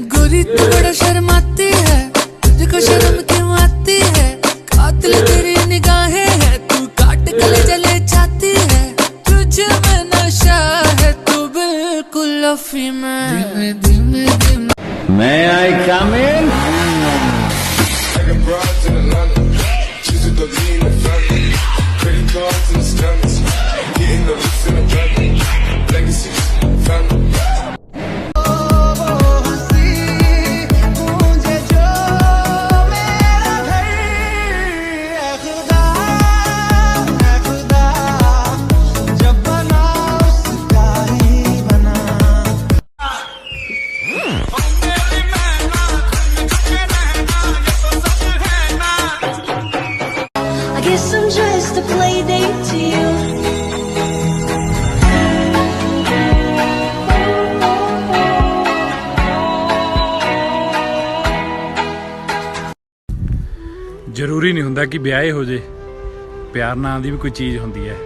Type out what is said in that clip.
गोरी तू बड़ा शर्माती है, तुझको शर्म क्यों आती है? कातिल तेरी निगाहें है, तू काट गले जले चाहती है। तुझे में नशा है, तू बिल्कुल अफीम है। धीमे धीमे धीमे May I come in? I guess I'm just a play date to you. ਜ਼ਰੂਰੀ ਨਹੀਂ ਹੁੰਦਾ ਕਿ ਵਿਆਹ ਹੋ ਜੇ, ਪਿਆਰ ਨਾਂ ਦੀ ਵੀ ਕੋਈ ਚੀਜ਼ ਹੁੰਦੀ ਹੈ।